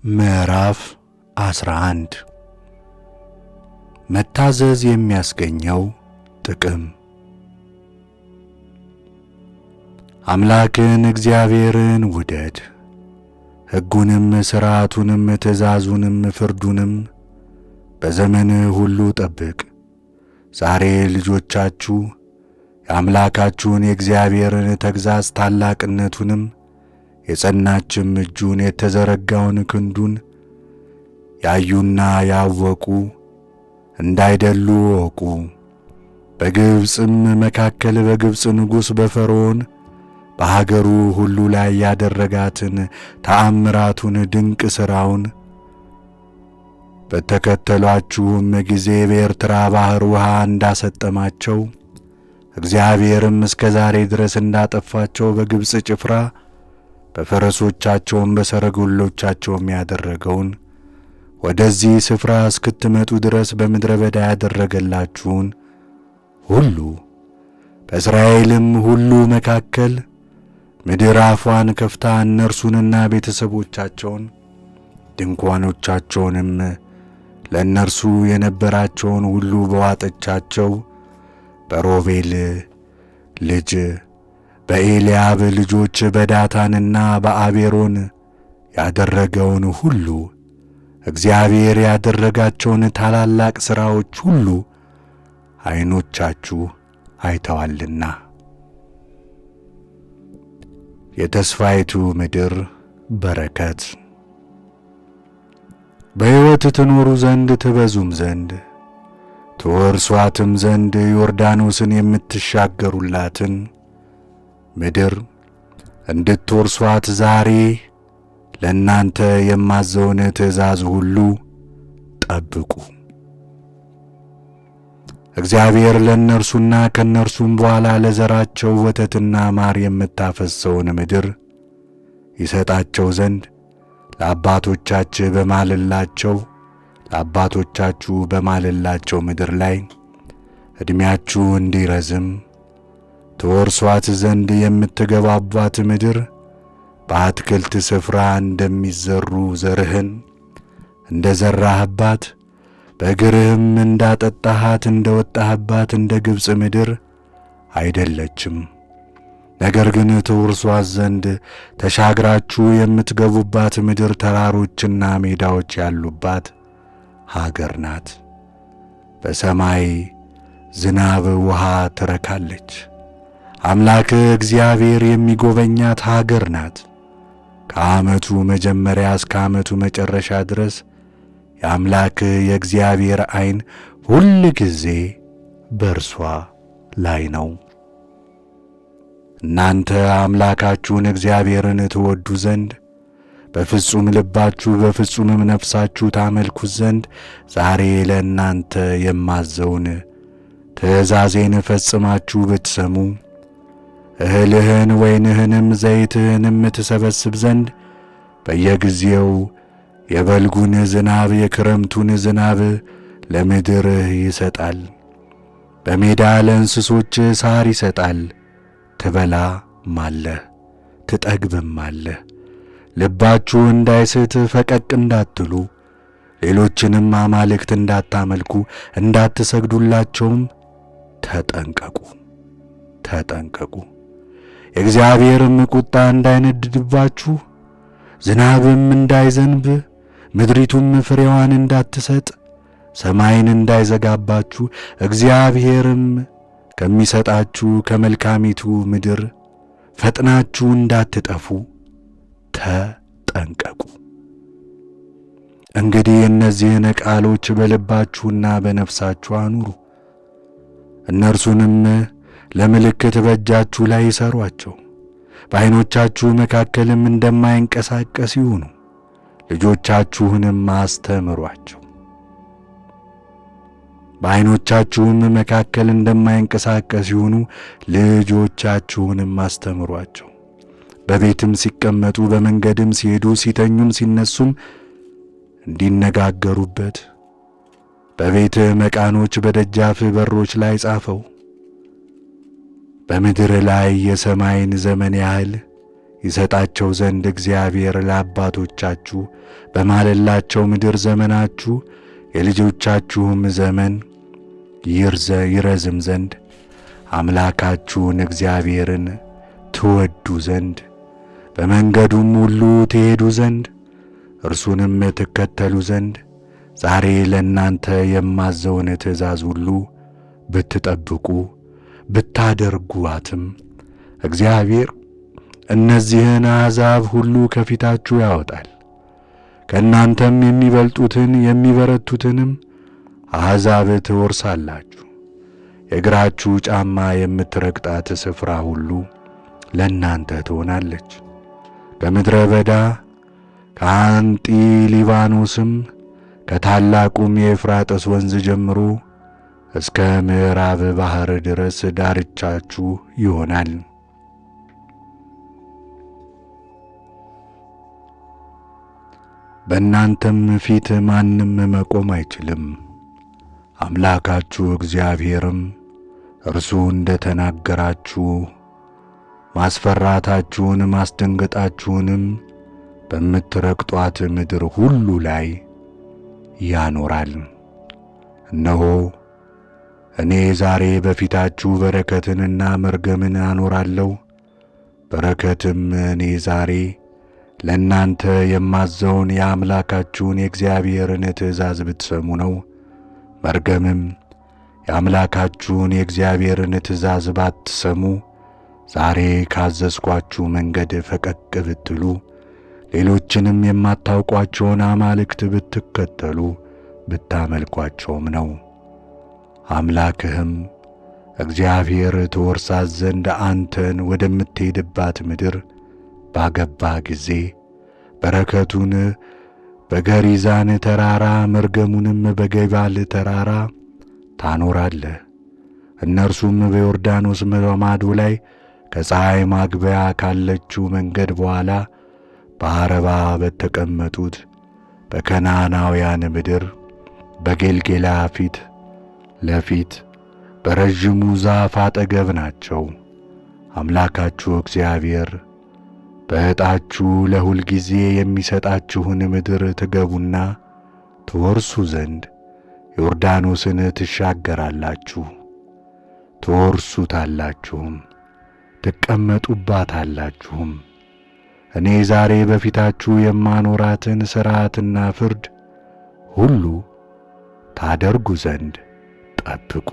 ምዕራፍ 11 መታዘዝ የሚያስገኘው ጥቅም። አምላክን እግዚአብሔርን ውደድ፣ ሕጉንም ሥርዓቱንም ትእዛዙንም ፍርዱንም በዘመንህ ሁሉ ጠብቅ። ዛሬ ልጆቻችሁ የአምላካችሁን የእግዚአብሔርን ተግሣጽ ታላቅነቱንም የጸናችም እጁን የተዘረጋውን ክንዱን ያዩና ያወቁ እንዳይደሉ እወቁ። በግብፅም መካከል በግብፅ ንጉሥ በፈርዖን በሀገሩ ሁሉ ላይ ያደረጋትን ተአምራቱን ድንቅ ሥራውን በተከተሏችሁም ጊዜ በኤርትራ ባሕር ውሃ እንዳሰጠማቸው እግዚአብሔርም እስከ ዛሬ ድረስ እንዳጠፋቸው በግብፅ ጭፍራ በፈረሶቻቸውም በሰረገሎቻቸውም ያደረገውን ወደዚህ ስፍራ እስክትመጡ ድረስ በምድረ በዳ ያደረገላችሁን ሁሉ በእስራኤልም ሁሉ መካከል ምድር አፏን ከፍታ እነርሱንና ቤተሰቦቻቸውን ድንኳኖቻቸውንም ለእነርሱ የነበራቸውን ሁሉ በዋጠቻቸው በሮቤል ልጅ በኤልያብ ልጆች በዳታንና በአቤሮን ያደረገውን ሁሉ እግዚአብሔር ያደረጋቸውን ታላላቅ ሥራዎች ሁሉ ዓይኖቻችሁ አይተዋልና። የተስፋይቱ ምድር በረከት። በሕይወት ትኖሩ ዘንድ ትበዙም ዘንድ ትወርሷትም ዘንድ ዮርዳኖስን የምትሻገሩላትን ምድር እንድትወርሷት ዛሬ ለእናንተ የማዘውን ትእዛዝ ሁሉ ጠብቁ። እግዚአብሔር ለእነርሱና ከእነርሱም በኋላ ለዘራቸው ወተትና ማር የምታፈስሰውን ምድር ይሰጣቸው ዘንድ ለአባቶቻችሁ በማለላቸው ምድር ላይ ዕድሜያችሁ እንዲረዝም ትወርሷት ዘንድ የምትገባባት ምድር በአትክልት ስፍራ እንደሚዘሩ ዘርህን እንደ ዘራህባት በእግርህም እንዳጠጣሃት እንደ ወጣህባት እንደ ግብፅ ምድር አይደለችም። ነገር ግን ትወርሷት ዘንድ ተሻግራችሁ የምትገቡባት ምድር ተራሮችና ሜዳዎች ያሉባት ሀገር ናት። በሰማይ ዝናብ ውሃ ትረካለች። አምላክ እግዚአብሔር የሚጎበኛት ሀገር ናት። ከዓመቱ መጀመሪያ እስከ ዓመቱ መጨረሻ ድረስ የአምላክ የእግዚአብሔር ዓይን ሁል ጊዜ በእርሷ ላይ ነው። እናንተ አምላካችሁን እግዚአብሔርን ትወዱ ዘንድ በፍጹም ልባችሁ በፍጹምም ነፍሳችሁ ታመልኩት ዘንድ ዛሬ ለእናንተ የማዘውን ትእዛዜን ፈጽማችሁ ብትሰሙ እህልህን ወይንህንም ዘይትህንም ትሰበስብ ዘንድ በየጊዜው የበልጉን ዝናብ የክረምቱን ዝናብ ለምድርህ ይሰጣል። በሜዳ ለእንስሶች ሳር ይሰጣል። ትበላማለህ ትጠግብማለህ። ልባችሁ እንዳይስት ፈቀቅ እንዳትሉ ሌሎችንም አማልክት እንዳታመልኩ እንዳትሰግዱላቸውም ተጠንቀቁ። የእግዚአብሔርም ቁጣ እንዳይነድድባችሁ ዝናብም እንዳይዘንብ ምድሪቱም ፍሬዋን እንዳትሰጥ ሰማይን እንዳይዘጋባችሁ እግዚአብሔርም ከሚሰጣችሁ ከመልካሚቱ ምድር ፈጥናችሁ እንዳትጠፉ ተጠንቀቁ። እንግዲህ እነዚህን ቃሎች በልባችሁና በነፍሳችሁ አኑሩ፣ እነርሱንም ለምልክት በእጃችሁ ላይ ይሰሯቸው፣ በዓይኖቻችሁ መካከልም እንደማይንቀሳቀስ ይሁኑ። ልጆቻችሁንም አስተምሯቸው፣ በዓይኖቻችሁም መካከል እንደማይንቀሳቀስ ይሁኑ። ልጆቻችሁንም አስተምሯቸው። በቤትም ሲቀመጡ በመንገድም ሲሄዱ ሲተኙም ሲነሱም እንዲነጋገሩበት በቤትህ መቃኖች በደጃፍ በሮች ላይ ጻፈው። በምድር ላይ የሰማይን ዘመን ያህል ይሰጣቸው ዘንድ እግዚአብሔር ለአባቶቻችሁ በማለላቸው ምድር ዘመናችሁ የልጆቻችሁም ዘመን ይረዝም ዘንድ አምላካችሁን እግዚአብሔርን ትወዱ ዘንድ በመንገዱም ሁሉ ትሄዱ ዘንድ እርሱንም ትከተሉ ዘንድ ዛሬ ለእናንተ የማዘውን ትእዛዝ ሁሉ ብትጠብቁ ብታደርጓትም እግዚአብሔር እነዚህን አሕዛብ ሁሉ ከፊታችሁ ያወጣል። ከእናንተም የሚበልጡትን የሚበረቱትንም አሕዛብ ትወርሳላችሁ። የእግራችሁ ጫማ የምትረግጣት ስፍራ ሁሉ ለእናንተ ትሆናለች። ከምድረ በዳ ከአንጢ ሊባኖስም ከታላቁም የኤፍራጥስ ወንዝ ጀምሮ እስከ ምዕራብ ባሕር ድረስ ዳርቻችሁ ይሆናል። በእናንተም ፊት ማንም መቆም አይችልም። አምላካችሁ እግዚአብሔርም እርሱ እንደ ተናገራችሁ ማስፈራታችሁን ማስደንገጣችሁንም በምትረግጧት ምድር ሁሉ ላይ ያኖራል። እነሆ እኔ ዛሬ በፊታችሁ በረከትንና መርገምን አኖራለሁ። በረከትም እኔ ዛሬ ለእናንተ የማዘውን የአምላካችሁን የእግዚአብሔርን ትእዛዝ ብትሰሙ ነው። መርገምም የአምላካችሁን የእግዚአብሔርን ትእዛዝ ባትሰሙ ዛሬ ካዘዝኳችሁ መንገድ ፈቀቅ ብትሉ ሌሎችንም የማታውቋቸውን አማልክት ብትከተሉ ብታመልኳቸውም ነው። አምላክህም እግዚአብሔር ትወርሳት ዘንድ አንተን ወደምትሄድባት ምድር ባገባ ጊዜ በረከቱን በገሪዛን ተራራ መርገሙንም በገባል ተራራ ታኖራለህ። እነርሱም በዮርዳኖስ ማዶ ላይ ከፀሐይ ማግቢያ ካለችው መንገድ በኋላ በዓረባ በተቀመጡት በከነዓናውያን ምድር በጌልጌላ ፊት ለፊት በረዥሙ ዛፍ አጠገብ ናቸው። አምላካችሁ እግዚአብሔር በዕጣችሁ ለሁል ጊዜ የሚሰጣችሁን ምድር ትገቡና ትወርሱ ዘንድ ዮርዳኖስን ትሻገራላችሁ፣ ትወርሱታላችሁም፣ ትቀመጡባታላችሁም። እኔ ዛሬ በፊታችሁ የማኖራትን ሥርዓትና ፍርድ ሁሉ ታደርጉ ዘንድ ጠብቁ።